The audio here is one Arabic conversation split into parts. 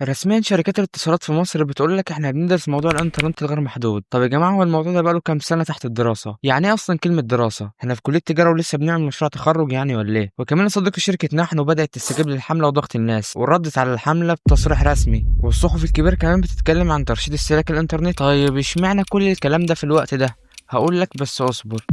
رسميًا شركات الاتصالات في مصر بتقول لك إحنا بندرس موضوع الإنترنت الغير محدود. طب يا جماعة هو الموضوع ده بقى له كام سنة تحت الدراسة؟ يعني إيه أصلًا كلمة دراسة؟ إحنا في كلية تجارة ولسه بنعمل مشروع تخرُّج يعني والّا إيه؟ وكمان يا صديقي شركة نحن بدأت تستجيب للحملة وضغط الناس، وردت على الحملة بتصريح رسمي، والصحف الكبيرة كمان بتتكلم عن ترشيد استهلاك الإنترنت. طيب اشمعنى كل الكلام ده في الوقت ده؟ هاقول لك بس اصبر.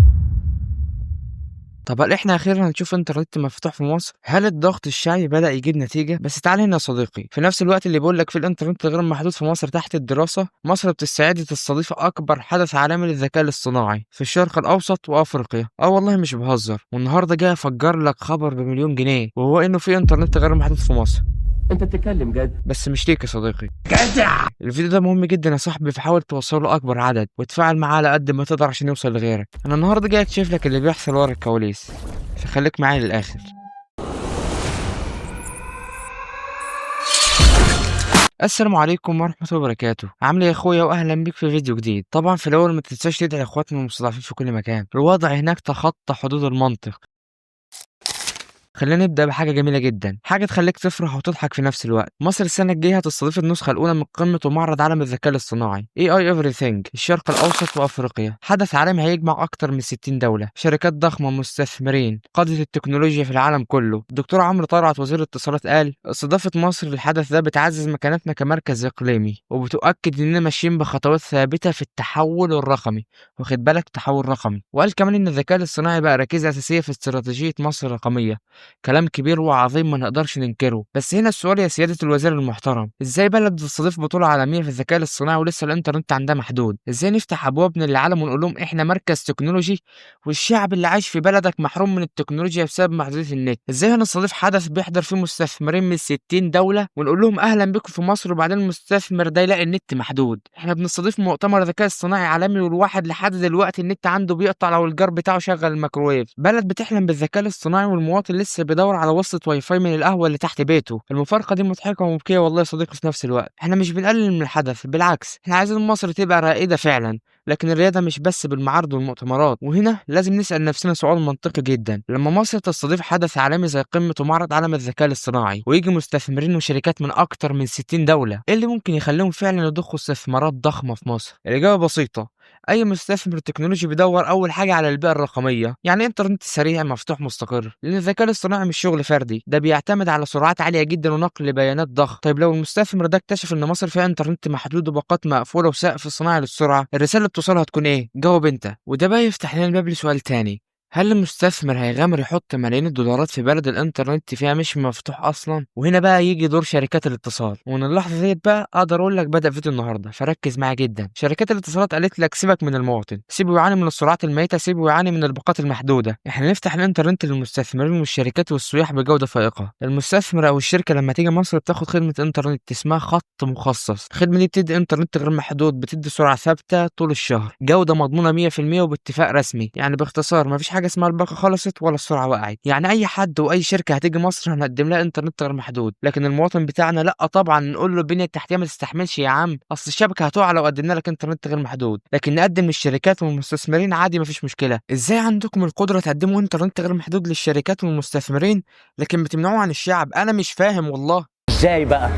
طب هل إحنا أخيرًا هنشوف إنترنت مفتوح في مصر؟ هل الضغط الشعبي بدأ يجيب نتيجة؟ بس تعال هنا يا صديقي، في نفس الوقت اللي بيقول لك فيه الإنترنت غير محدود في مصر تحت الدراسة، مصر بتستعد تستضيف أكبر حدث عالمي للذكاء الاصطناعي في الشرق الأوسط وأفريقيا. والله مش باهزر، والنهارده جاي أفجر لك خبر بمليون جنيه، وهو إنه في إنترنت غير محدود في مصر. انت بتتكلم جد؟ بس مش ليك يا صديقي. جدع. الفيديو ده مهم جدا يا صاحبي، فحاول توصله لأكبر عدد وتفاعل معاه على قد ما تقدر عشان يوصل لغيرك. أنا النهارده جاي أكشف لك اللي بيحصل ورا الكواليس، فخليك معايا للآخر. السلام عليكم ورحمة الله وبركاته. عامل ايه يا اخويا؟ واهلا بيك في فيديو جديد. طبعا في الاول ما تنساش تدعي لاخواتنا المستضعفين في كل مكان، الوضع هناك تخطى حدود المنطق. خلينا نبدأ بحاجة جميلة جدا، حاجة تخليك تفرح وتضحك في نفس الوقت. مصر السنة الجاية هتستضيف النسخة الأولى من قمة ومعرض عالم الذكاء الاصطناعي AI Everything الشرق الأوسط وأفريقيا. حدث عالمي هيجمع أكتر من 60 دولة، شركات ضخمة، مستثمرين، قادة التكنولوجيا في العالم كله. الدكتور عمرو طلعت وزير الاتصالات قال استضافة مصر للحدث ده بتعزز مكانتنا كمركز إقليمي، وبتؤكد إننا ماشيين بخطوات ثابتة في التحول الرقمي. واخد بالك؟ تحول رقمي. وقال كمان إن الذكاء الاصطناعي بقى ركيزة أساسية في استراتيجية مصر الرقمية. كلام كبير وعظيم ما نقدرش ننكره. بس هنا السؤال يا سيادة الوزير المحترم، ازاي بلد بتستضيف بطولة عالمية في الذكاء الاصطناعي ولسه الانترنت عندها محدود؟ ازاي نفتح ابوابنا للعالم ونقول لهم احنا مركز تكنولوجي، والشعب اللي عايش في بلدك محروم من التكنولوجيا بسبب محدودية النت؟ ازاي هنستضيف حدث بيحضر فيه مستثمرين من 60 دولة ونقول لهم اهلا بكم في مصر، وبعدين المستثمر ده يلاقي النت محدود؟ احنا بنستضيف مؤتمر ذكاء اصطناعي عالمي، والواحد لحد دلوقتي النت عنده بيقطع لو الجار بتاعه شغل الميكروويف. بلد بتحلم بالذكاء الاصطناعي والمواطن لسه بيدور على وصلة واي فاي من القهوة اللي تحت بيته. المفارقة دي مضحكة ومبكية والله يا صديقي في نفس الوقت. احنا مش بنقلل من الحدث، بالعكس احنا عايزين مصر تبقى رائدة فعلا. لكن الريادة مش بس بالمعارض والمؤتمرات. وهنا لازم نسأل نفسنا سؤال منطقي جدا، لما مصر تستضيف حدث عالمي زي قمة ومعرض عالم الذكاء الاصطناعي ويجي مستثمرين وشركات من أكتر من 60 دولة، ايه اللي ممكن يخليهم فعلا يضخوا استثمارات ضخمة في مصر؟ الإجابة بسيطة، اي مستثمر تكنولوجي بيدور اول حاجه على البيئه الرقميه، يعني انترنت سريع مفتوح مستقر، لان الذكاء الاصطناعي مش شغل فردي، ده بيعتمد على سرعات عاليه جدا ونقل بيانات ضخم. طيب لو المستثمر ده اكتشف ان مصر فيها انترنت محدود وباقات مقفوله وسقف صناعي للسرعه، الرساله اللي بتوصلها هتكون ايه؟ جاوب انت. وده بقى يفتح لنا الباب لسؤال تاني، هل المستثمر هيغامر يحط ملايين الدولارات في بلد الانترنت فيها مش مفتوح اصلا؟ وهنا بقى يجي دور شركات الاتصال، ومن اللحظه ديت بقى اقدر اقول لك بدا فيديو النهارده، فركز معايا جدا. شركات الاتصالات قالت لك سيبك من المواطن، سيبه يعاني من السرعات الميته، سيبه يعاني من الباقات المحدوده، احنا نفتح الانترنت للمستثمرين والشركات والسياح بجوده فائقه. المستثمر او الشركه لما تيجي مصر بتاخد خدمه انترنت اسمها خط مخصص. الخدمه دي بتدي انترنت غير محدود، بتدي سرعه ثابته طول الشهر، جوده مضمونه 100% وباتفاق رسمي. يعني باختصار مفيش حاجه اسمها الباقه خلصت ولا السرعه وقعت. يعني اي حد واي شركه هتيجي مصر هنقدم لها انترنت غير محدود. لكن المواطن بتاعنا لا طبعا، نقول له البنيه التحتيه ما تستحملش يا عم، اصل الشبكه هتقع لو قدمنا لك انترنت غير محدود. لكن نقدم للشركات والمستثمرين عادي مفيش مشكله. ازاي عندكم القدره تقدموا انترنت غير محدود للشركات والمستثمرين لكن بتمنعوه عن الشعب؟ انا مش فاهم والله. ازاي بقى؟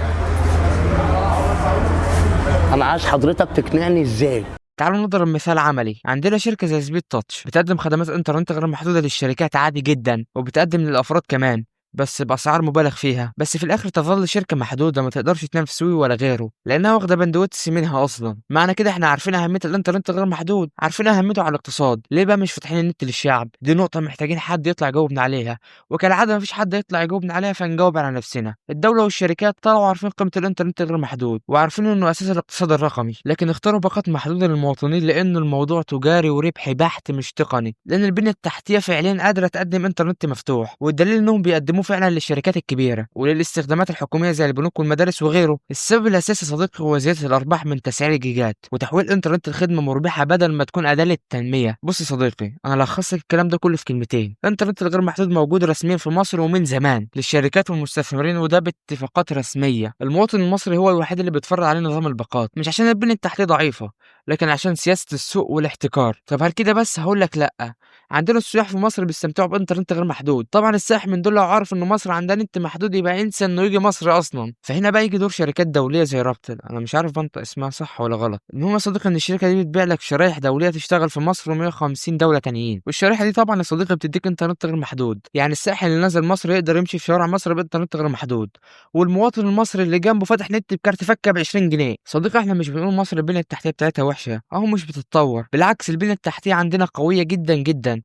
انا عايز حضرتك تقنعني ازاي. تعالوا نضرب مثال عملي. عندنا شركة زي سبيد تاتش بتقدم خدمات انترنت غير محدودة للشركات عادي جدا، وبتقدم للأفراد كمان، بس بأسعار مبالغ فيها. بس في الآخر تظل شركة محدودة ما تقدرش تنافس وي ولا غيره، لأنها واخدة بندوتس منها أصلا. معنى كده احنا عارفين أهمية الإنترنت غير محدود، عارفين أهميته على الاقتصاد، ليه بقى مش فاتحين النت للشعب؟ دي نقطة محتاجين حد يطلع يجاوبنا عليها، وكالعادة مفيش حد يطلع يجاوبنا عليها، فنجاوب على نفسنا. الدولة والشركات طلعوا عارفين قيمة الإنترنت غير محدود، وعارفين إنه أساس الاقتصاد الرقمي، لكن اختاروا باقات محدودة للمواطنين لأنه الموضوع تجاري وربحي بحت مش تقني، لأن البنية التحتية فعليا قادرة تقدم إنترنت مفتوح، والدليل إنهم بيقدموه فعلا للشركات الكبيرة وللاستخدامات الحكومية زي البنوك والمدارس وغيره. السبب الأساسي يا صديقي هو زيادة الأرباح من تسعير الجيجات وتحويل الإنترنت لخدمة مربحة بدل ما تكون أداة للتنمية. بص يا صديقي، أنا لخصت الكلام ده كله في كلمتين، الإنترنت الغير محدود موجود رسميا في مصر ومن زمان للشركات والمستثمرين، وده باتفاقات رسمية. المواطن المصري هو الوحيد اللي بيتفرض عليه نظام الباقات، مش عشان البنية التحتية ضعيفة، لكن عشان سياسة السوق والاحتكار. طب هل كده بس؟ هقول لك لأ، عندنا السياح في مصر بيستمتعوا بإنترنت غير محدود، طبعًا السائح من دول لو عرف إن مصر عندها نت محدود يبقى ينسى إنه ييجي مصر أصلًا، فهنا بقى ييجي دور شركات دولية زي رابتل، أنا مش عارف بانطق اسمها صح والّا غلط. المهم يا صديقي إن الشركة دي بتبيع لك شرايح دولية تشتغل في مصر و150 دولة تانيين، والشريحة دي طبعًا يا صديقي بتديك إنترنت غير محدود، يعني السائح اللي نازل مصر يقدر يمشي في شوارع مصر بإنترنت غير محدود، والمواطن المصري اللي جنبه فاتح نت بكارت فكة ب20 جنيه. صديقي إحنا مش بنقول مصر البنية التحتية بتاعتها وحشة أو مش بتتطور، بالعكس البنية التحتية عندنا قوية جدًا جدًا.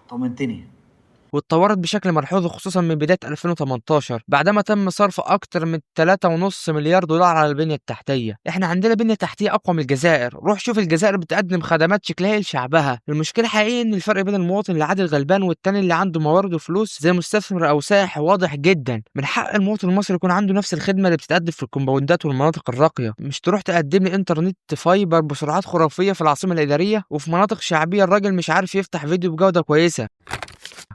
طمنتني. واتطورت بشكل ملحوظ خصوصًا من بداية 2018 بعدما تم صرف أكتر من 3.5 مليار دولار على البنية التحتية، إحنا عندنا بنية تحتية أقوى من الجزائر، روح شوف الجزائر بتقدم خدمات شكلها لشعبها، المشكلة حقيقي إن الفرق بين المواطن العادي الغلبان والتاني اللي عنده موارد وفلوس زي مستثمر أو سائح واضح جدًا، من حق المواطن المصري يكون عنده نفس الخدمة اللي بتتقدم في الكومباوندات والمناطق الراقية، مش تروح تقدم لي إنترنت فايبر بسرعات خرافية في العاصمة الإدارية وفي مناطق شعبية الراجل مش عارف يفتح فيديو بجودة كويسة.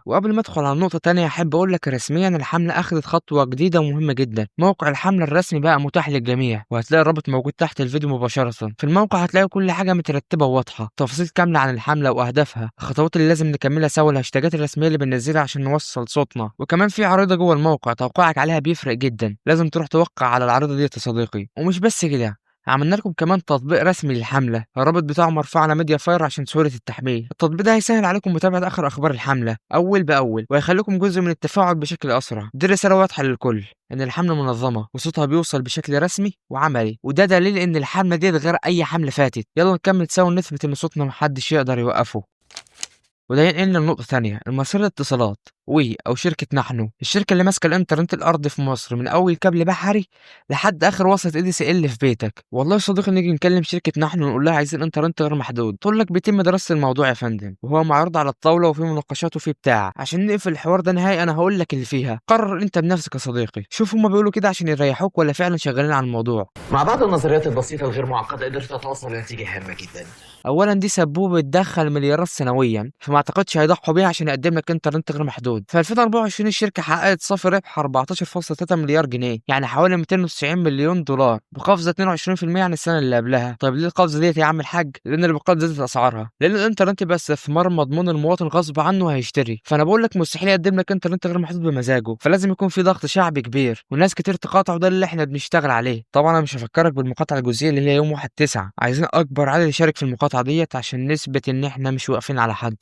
وقبل ما ادخل على نقطة تانية احب اقول لك رسميا الحملة اخذت خطوة جديدة ومهمة جدا، موقع الحملة الرسمي بقى متاح للجميع وهتلاقي الرابط موجود تحت الفيديو مباشرة. في الموقع هتلاقي كل حاجة مترتبة وواضحة، تفاصيل كاملة عن الحملة واهدافها، الخطوات اللي لازم نكملها سوا، الهاشتاجات الرسمية اللي بننزلها عشان نوصل صوتنا، وكمان في عريضة جوه الموقع توقيعك عليها بيفرق جدا، لازم تروح توقع على العريضة دي يا صديقي. ومش بس كده، عملنا لكم كمان تطبيق رسمي للحملة، الرابط بتاعه مرفوع على ميديا فاير عشان سهولة التحميل. التطبيق ده هيسهل عليكم متابعة آخر أخبار الحملة أول بأول وهيخليكم جزء من التفاعل بشكل أسرع. دي رسالة واضحة للكل إن الحملة منظمة وصوتها بيوصل بشكل رسمي وعملي، وده دليل إن الحملة دي غير أي حملة فاتت. يلا نكمل سوا ونثبت إن صوتنا محدش يقدر يوقفه. وده ينقلنا لنقطة تانية، المصرية للاتصالات وي أو شركة نحنو، الشركة اللي ماسكة الإنترنت الأرضي في مصر من أول كابل بحري لحد آخر وصلة ADSL في بيتك. والله يا صديقي نيجي نكلم شركة نحنو ونقول لها عايزين إنترنت غير محدود، تقول لك بيتم دراسة الموضوع يا فندم وهو معروض على الطاولة وفي مناقشات وفي بتاع. عشان نقفل الحوار ده نهائي أنا هقول لك اللي فيها، قرر أنت بنفسك يا صديقي، شوف هما بيقولوا كده عشان يريحوك ولا فعلا شغالين على الموضوع. مع بعض النظريات البسيطة الغير معقدة قدرت أتوصل لنتيجة هامة جدا. اولا دي سبوبه بتدخل مليارات سنويا، فما اعتقدش هيضحوا بيها عشان يقدم لك انترنت غير محدود. في 2024 الشركه حققت صافي ربح 14.3 مليار جنيه، يعني حوالي 290 مليون دولار، بقفزه 22% عن السنه اللي قبلها. طيب ليه القفزه ديت يا عم الحاج؟ لان الباقات زادت اسعارها، لان الانترنت بقى استثمار مضمون، المواطن غصب عنه هيشتري. فانا بقول لك مستحيل يقدم لك انترنت غير محدود بمزاجه، فلازم يكون في ضغط شعبي كبير وناس كتير تقاطعه، ده اللي احنا بنشتغل عليه. طبعا انا مش هفكرك بالمقاطعه الجزئيه اللي هي يوم 1/9، عايزين اكبر عدد يشارك في المقاطعه ديت عشان نثبت إن إحنا مش واقفين على حد.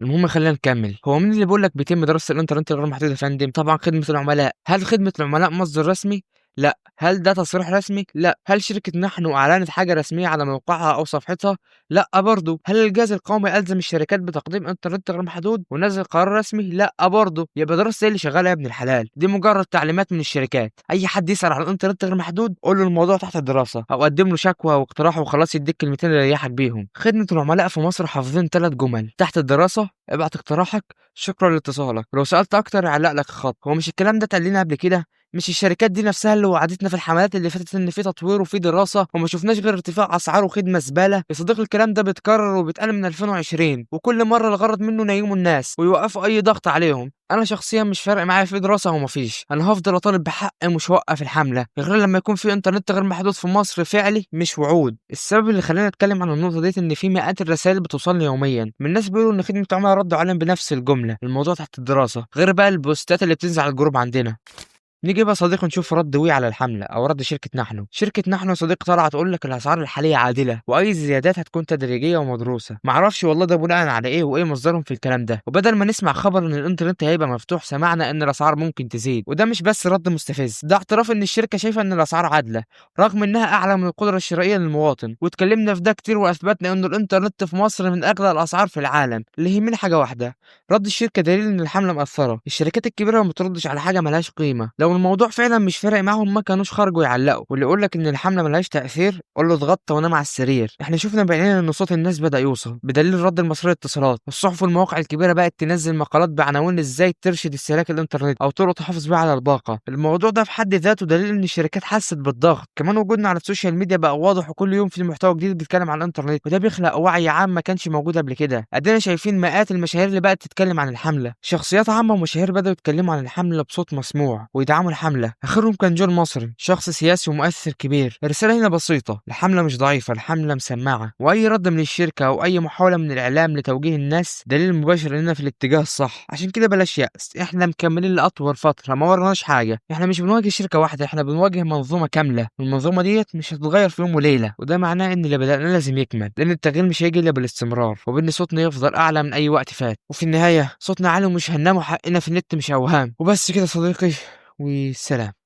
المهم خلينا نكمل، هو مين اللي بيقول لك بيتم دراسة الإنترنت الغير محدود يا فندم؟ طبعا خدمة العملاء. هل خدمة العملاء مصدر رسمي؟ لا. هل ده تصريح رسمي؟ لا. هل شركة نحن أعلنت حاجة رسمية على موقعها أو صفحتها؟ لا برضه. هل الجهاز القومي ألزم الشركات بتقديم إنترنت غير محدود ونزل قرار رسمي؟ لا برضه. يبقى دراسة إيه اللي شغالة يا ابن الحلال؟ دي مجرد تعليمات من الشركات، أي حد يسأل عن الإنترنت غير محدود قول له الموضوع تحت الدراسة أو قدم له شكوى واقتراح وخلاص يديك كلمتين اللي يريحك بيهم. خدمة العملاء في مصر حافظين 3 جمل تحت الدراسة، ابعت اقتراحك، شكرا لاتصالك، ولو سألت أكتر يعلق لك خط. هو مش الكلام ده اتقال لنا قبل كده؟ مش الشركات دي نفسها اللي وعدتنا في الحملات اللي فاتت ان في تطوير وفي دراسه وما شفناش غير ارتفاع اسعار وخدمه زباله؟ يا صديقي الكلام ده بيتكرر وبيتقال من 2020 وكل مره الغرض منه ينيموا الناس ويوقفوا اي ضغط عليهم. انا شخصيا مش فارق معايا في دراسه او مفيش، انا هفضل اطالب بحقي مش هوقف الحمله غير لما يكون في انترنت غير محدود في مصر فعلي مش وعود. السبب اللي خلاني اتكلم عن النقطه ديت ان في مئات الرسائل بتوصلني يوميا من ناس بيقولوا ان خدمه عملاء ردوا عليهم بنفس الجمله، الموضوع تحت الدراسه، غير بقى البوستات اللي بتنزل على الجروب عندنا. نيجي بقى يا صديقي نشوف رد وي على الحمله او رد شركه نحنو. شركه نحنو يا صديقي طلعت تقول لك الاسعار الحاليه عادله واي زيادات هتكون تدريجيه ومدروسه. معرفش والله ده بناء على ايه وايه مصدرهم في الكلام ده، وبدل ما نسمع خبر ان الانترنت هيبقى مفتوح سمعنا ان الاسعار ممكن تزيد. وده مش بس رد مستفز، ده اعتراف ان الشركه شايفه ان الاسعار عادله رغم انها اعلى من القدره الشرائيه للمواطن. واتكلمنا في ده كتير واثبتنا ان الانترنت في مصر من اغلى الاسعار في العالم. اللي يهمني حاجه واحده، رد الشركه دليل ان الحمله مأثره. الشركات الكبيره ما بتردش على حاجه ملهاش قيمه، لو الموضوع فعلا مش فارق معاهم ما كانوش خرجوا يعلقوا. واللي يقول لك ان الحمله ملهاش تاثير قول له اتغطى ونام على السرير. احنا شفنا بعينينا ان صوت الناس بدا يوصل بدليل رد المصريه للاتصالات، والصحف والمواقع الكبيره بقت تنزل مقالات بعناوين ازاي ترشد استهلاك الانترنت او طرق تحافظ بيها على الباقه. الموضوع ده في حد ذاته دليل ان الشركات حست بالضغط. كمان وجودنا على السوشيال ميديا بقى واضح وكل يوم في محتوى جديد بيتكلم عن الانترنت، وده بيخلق وعي عام ما كانش موجود قبل كده. ادينا شايفين مئات المشاهير اللي بقت تتكلم عن الحمله، شخصيات عامه ومشاهير بداوا يتكلموا عن الحمله بصوت مسموع ويدعموا يدعموا الحملة. آخرهم كان جون مصري، شخص سياسي ومؤثر كبير. الرسالة هنا بسيطة، الحملة مش ضعيفة، الحملة مسمعة، وأي رد من الشركة أو أي محاولة من الإعلام لتوجيه الناس دليل مباشر إننا في الاتجاه الصح. عشان كده بلاش يأس، إحنا مكملين لأطول فترة، ما ورناش حاجة. إحنا مش بنواجه شركة واحدة، إحنا بنواجه منظومة كاملة، والمنظومة ديت مش هتتغير في يوم وليلة. وده معناه إن اللي بدأناه لازم يكمل، لأن التغيير مش هيجي إلا بالاستمرار، وبإن صوتنا يفضل أعلى من أي وقت فات. وفي النهاية صوتنا عالي ومش هننام، وحقنا في النت مش أوهام. وبس كده صديقي، والسلام.